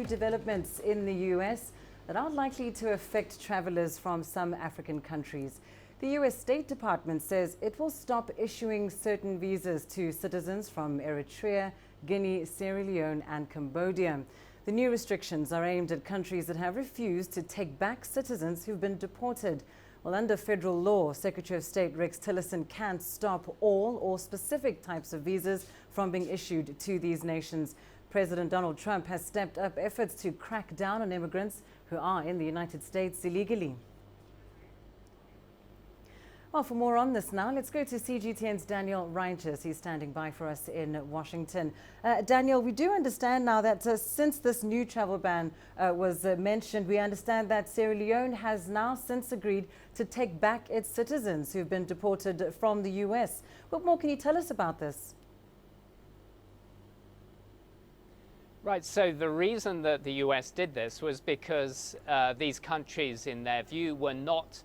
new developments in the U.S. that are likely to affect travelers from some African countries. The U.S. State Department says it will stop issuing certain visas to citizens from Eritrea, Guinea, Sierra Leone and Cambodia. The new restrictions are aimed at countries that have refused to take back citizens who've been deported. Well, under federal law, Secretary of State Rex Tillerson can't stop all or specific types of visas from being issued to these nations. President Donald Trump has stepped up efforts to crack down on immigrants who are in the United States illegally. Well, for more on this now, let's go to CGTN's Daniel Reintjes. He's standing by for us in Washington. Daniel, we do understand now that since this new travel ban was mentioned, we understand that Sierra Leone has now since agreed to take back its citizens who've been deported from the U.S. What more can you tell us about this? Right, so the reason that the U.S. did this was because these countries, in their view, were not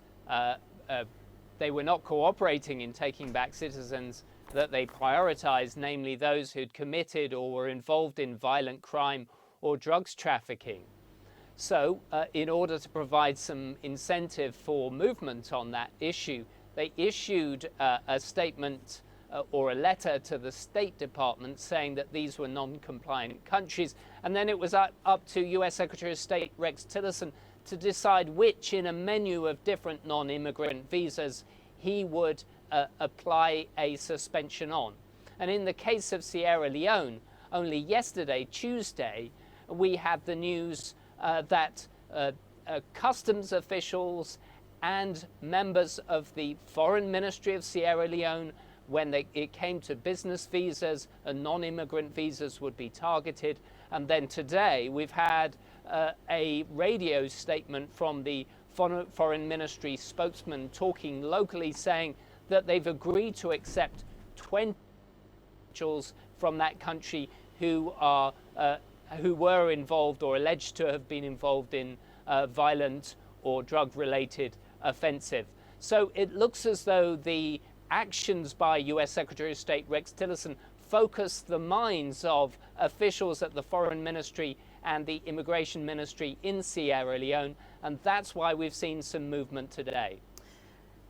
cooperating in taking back citizens that they prioritized, namely those who'd committed or were involved in violent crime or drugs trafficking. So in order to provide some incentive for movement on that issue, they issued a statement or a letter to the State Department saying that these were non-compliant countries. And then it was up to U.S. Secretary of State Rex Tillerson to decide which, in a menu of different non-immigrant visas, he would apply a suspension on. And in the case of Sierra Leone, only yesterday, Tuesday, we had the news that customs officials and members of the Foreign Ministry of Sierra Leone, when it came to business visas and non-immigrant visas, would be targeted. And then today we've had a radio statement from the Foreign Ministry spokesman talking locally, saying that they've agreed to accept 20 individuals from that country who were involved or alleged to have been involved in violent or drug-related offensive. So it looks as though the actions by U.S. Secretary of State Rex Tillerson focus the minds of officials at the Foreign Ministry and the Immigration Ministry in Sierra Leone, and that's why we've seen some movement today.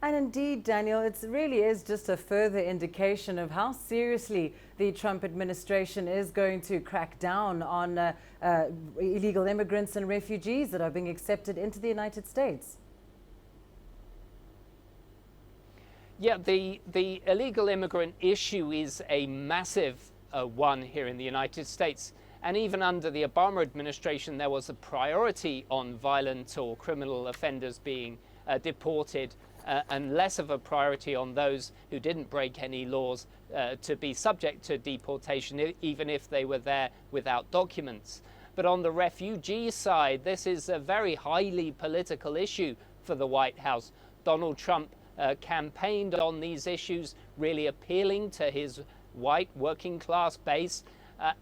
And indeed, Daniel, it really is just a further indication of how seriously the Trump administration is going to crack down on illegal immigrants and refugees that are being accepted into the United States. Yeah, the illegal immigrant issue is a massive one here in the United States. And even under the Obama administration, there was a priority on violent or criminal offenders being deported and less of a priority on those who didn't break any laws to be subject to deportation, even if they were there without documents. But on the refugee side, this is a very highly political issue for the White House. Donald Trump campaigned on these issues, really appealing to his white working class base.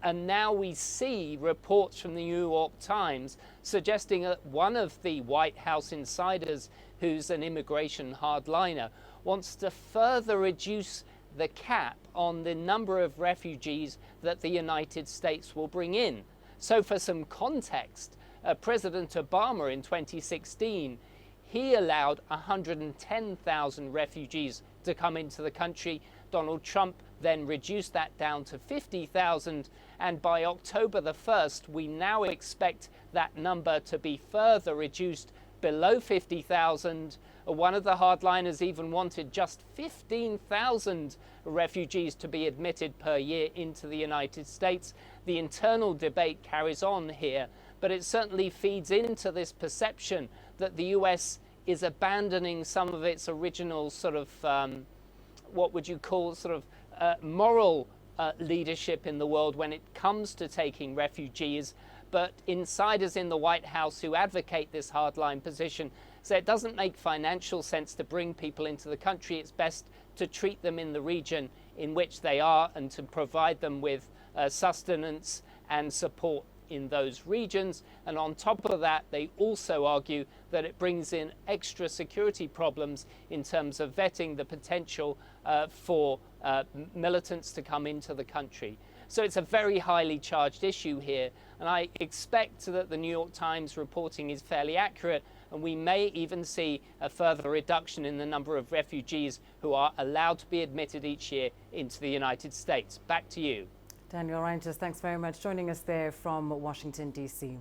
And now we see reports from the New York Times suggesting that one of the White House insiders, who's an immigration hardliner, wants to further reduce the cap on the number of refugees that the United States will bring in. So for some context, President Obama in 2016, he allowed 110,000 refugees to come into the country. Donald Trump then reduced that down to 50,000, and by October the 1st, we now expect that number to be further reduced below 50,000. One of the hardliners even wanted just 15,000 refugees to be admitted per year into the United States. The internal debate carries on here, but it certainly feeds into this perception that the US is abandoning some of its original sort of, what would you call sort of moral leadership in the world when it comes to taking refugees. But insiders in the White House who advocate this hardline position say it doesn't make financial sense to bring people into the country. It's best to treat them in the region in which they are and to provide them with sustenance and support in those regions. And on top of that, they also argue that it brings in extra security problems in terms of vetting the potential for militants to come into the country. So it's a very highly charged issue here, and I expect that the New York Times reporting is fairly accurate, and we may even see a further reduction in the number of refugees who are allowed to be admitted each year into the United States. Back to you. Daniel Reinters, thanks very much joining us there from Washington, D.C.